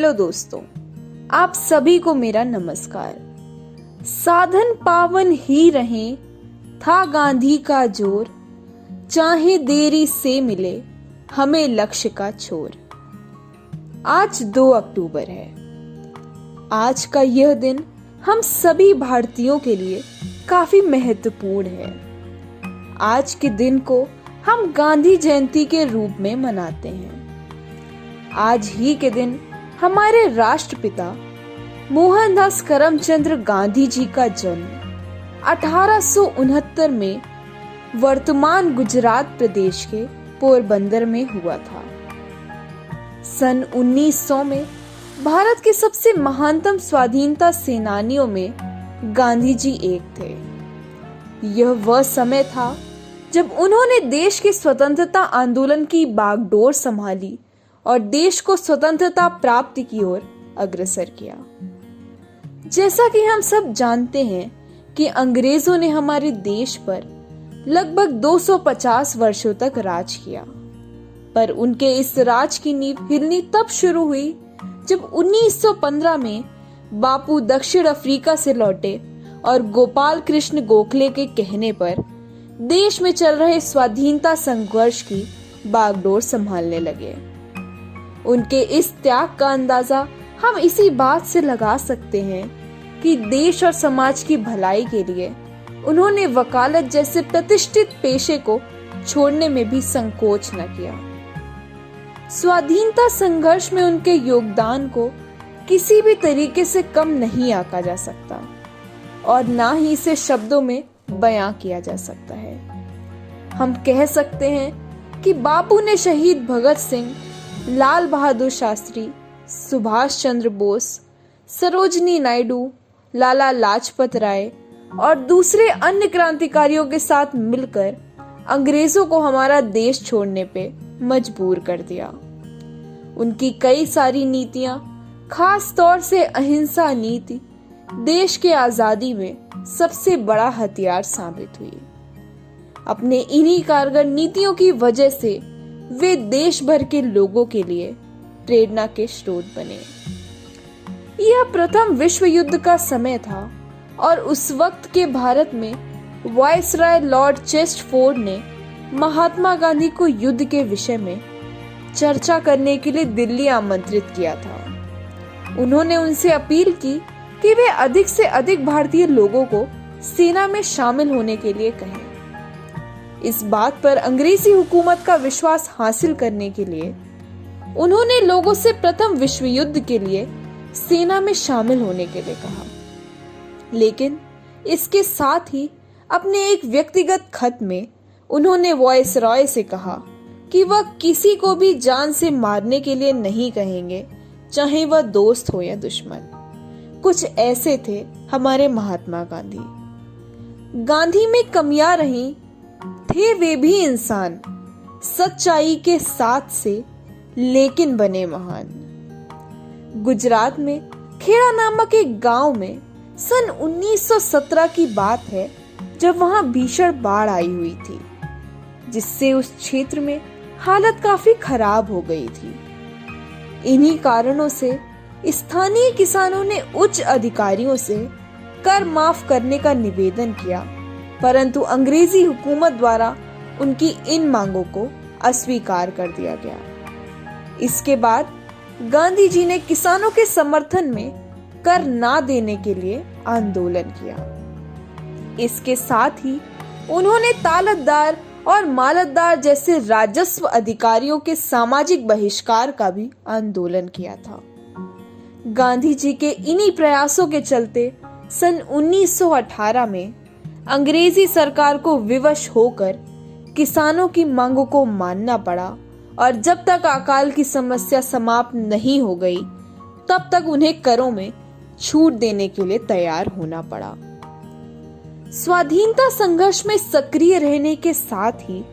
Hello दोस्तों, आप सभी को मेरा नमस्कार। साधन पावन ही रहे था गांधी का जोर, चाहे देरी से मिले हमें लक्ष्य का छोर। आज 2 अक्टूबर है। आज का यह दिन हम सभी भारतीयों के लिए काफी महत्वपूर्ण है। आज के दिन को हम गांधी जयंती के रूप में मनाते हैं। आज ही के दिन हमारे राष्ट्रपिता मोहनदास करमचंद गांधी जी का जन्म 1869 में वर्तमान गुजरात प्रदेश के पोरबंदर में हुआ था। सन 1900 में भारत के सबसे महानतम स्वाधीनता सेनानियों में गांधी जी एक थे। यह वह समय था जब उन्होंने देश के स्वतंत्रता आंदोलन की बागडोर संभाली और देश को स्वतंत्रता प्राप्ति की ओर अग्रसर किया। जैसा कि हम सब जानते हैं कि अंग्रेजों ने हमारे देश पर लगभग 250 वर्षों तक राज किया, पर उनके इस राज की नींव हिलनी तब शुरू हुई जब 1915 में बापू दक्षिण अफ्रीका से लौटे और गोपाल कृष्ण गोखले के कहने पर देश में चल रहे स्वाधीनता संघर्ष की बागडोर संभालने लगे। उनके इस त्याग का अंदाजा हम इसी बात से लगा सकते हैं कि देश और समाज की भलाई के लिए उन्होंने वकालत जैसे प्रतिष्ठित पेशे को छोड़ने में भी संकोच न किया। स्वाधीनता संघर्ष में उनके योगदान को किसी भी तरीके से कम नहीं आंका जा सकता और ना ही इसे शब्दों में बयां किया जा सकता है। हम कह सकते हैं कि बापू ने शहीद भगत सिंह, लाल बहादुर शास्त्री, सुभाष चंद्र बोस, सरोजनी नायडू, लाला लाजपत राय और दूसरे अन्य क्रांतिकारियों के साथ मिलकर अंग्रेजों को हमारा देश छोड़ने पे मजबूर कर दिया। उनकी कई सारी नीतियां, खास तौर से अहिंसा नीति, देश के आजादी में सबसे बड़ा हथियार साबित हुई। अपने इन्हीं कारगर नीतियों की वजह से वे देश भर के लोगों के लिए प्रेरणा के स्रोत बने। यह प्रथम विश्व युद्ध का समय था और उस वक्त के भारत में वायसराय लॉर्ड चेस्टरफोर्ड ने महात्मा गांधी को युद्ध के विषय में चर्चा करने के लिए दिल्ली आमंत्रित किया था। उन्होंने उनसे अपील की कि वे अधिक से अधिक भारतीय लोगों को सेना में शामिल होने के लिए कहें। इस बात पर अंग्रेजी हुकूमत का विश्वास हासिल करने के लिए उन्होंने लोगों से प्रथम विश्व युद्ध के लिए सेना में शामिल होने के लिए कहा। लेकिन इसके साथ ही अपने एक व्यक्तिगत खत में उन्होंने वायसराय से कहा कि वह किसी को भी जान से मारने के लिए नहीं कहेंगे, चाहे वह दोस्त हो या दुश्मन। कुछ ऐसे थे हमारे महात्मा गांधी। गांधी में कमियां रही, थे वे भी इंसान, सच्चाई के साथ से लेकिन बने महान। गुजरात में खेड़ा नामक एक गांव में सन 1917 की बात है जब वहां भीषण बाढ़ आई हुई थी, जिससे उस क्षेत्र में हालत काफी खराब हो गई थी। इन्हीं कारणों से स्थानीय किसानों ने उच्च अधिकारियों से कर माफ करने का निवेदन किया, परंतु अंग्रेजी हुकूमत द्वारा उनकी इन मांगों को अस्वीकार कर दिया गया। इसके बाद गांधी जी ने किसानों के समर्थन में कर ना देने के लिए आंदोलन किया। इसके साथ ही उन्होंने तालतदार और मालतदार जैसे राजस्व अधिकारियों के सामाजिक बहिष्कार का भी आंदोलन किया था। गांधी जी के इन्हीं प्रयासों के चलते सन 1918 में अंग्रेजी सरकार को विवश होकर किसानों की मांगों को मानना पड़ा और जब तक अकाल की समस्या समाप्त नहीं हो गई तब तक उन्हें करों में छूट देने के लिए तैयार होना पड़ा। स्वाधीनता संघर्ष में सक्रिय रहने के साथ ही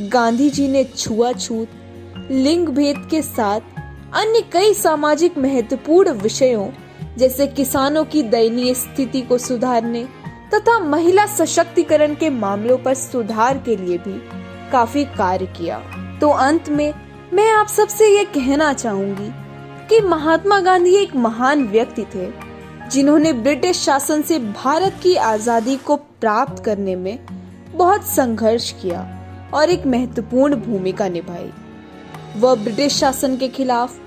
गांधी जी ने छुआछूत, लिंग भेद के साथ अन्य कई सामाजिक महत्वपूर्ण विषयों जैसे किसानों की दयनीय स्थिति को सुधारने तथा महिला सशक्तिकरण के मामलों पर सुधार के लिए भी काफी कार्य किया। तो अंत में मैं आप सबसे ये कहना चाहूंगी कि महात्मा गांधी एक महान व्यक्ति थे जिन्होंने ब्रिटिश शासन से भारत की आजादी को प्राप्त करने में बहुत संघर्ष किया और एक महत्वपूर्ण भूमिका निभाई। वह ब्रिटिश शासन के खिलाफ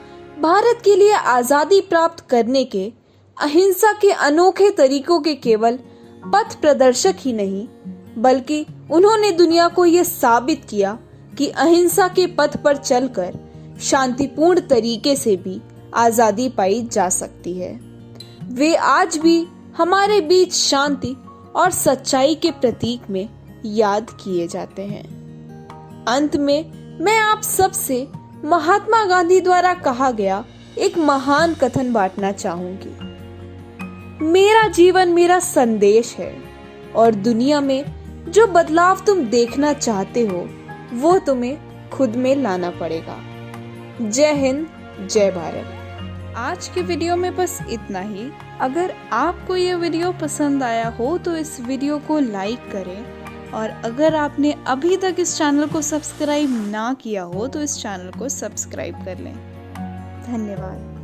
भारत के लिए आजादी प्राप्त करने के अहिंसा के अनोखे तरीकों के केवल पथ प्रदर्शक ही नहीं, बल्कि उन्होंने दुनिया को यह साबित किया कि अहिंसा के पथ पर चलकर शांतिपूर्ण तरीके से भी आजादी पाई जा सकती है। वे आज भी हमारे बीच शांति और सच्चाई के प्रतीक में याद किए जाते हैं। अंत में मैं आप सबसे महात्मा गांधी द्वारा कहा गया एक महान कथन बांटना चाहूंगी। मेरा जीवन मेरा संदेश है और दुनिया में जो बदलाव तुम देखना चाहते हो वो तुम्हें खुद में लाना पड़ेगा। जय हिंद, जय भारत। आज के वीडियो में बस इतना ही। अगर आपको यह वीडियो पसंद आया हो तो इस वीडियो को लाइक करें और अगर आपने अभी तक इस चैनल को सब्सक्राइब ना किया हो तो इस चैनल को सब्सक्राइब कर लें। धन्यवाद।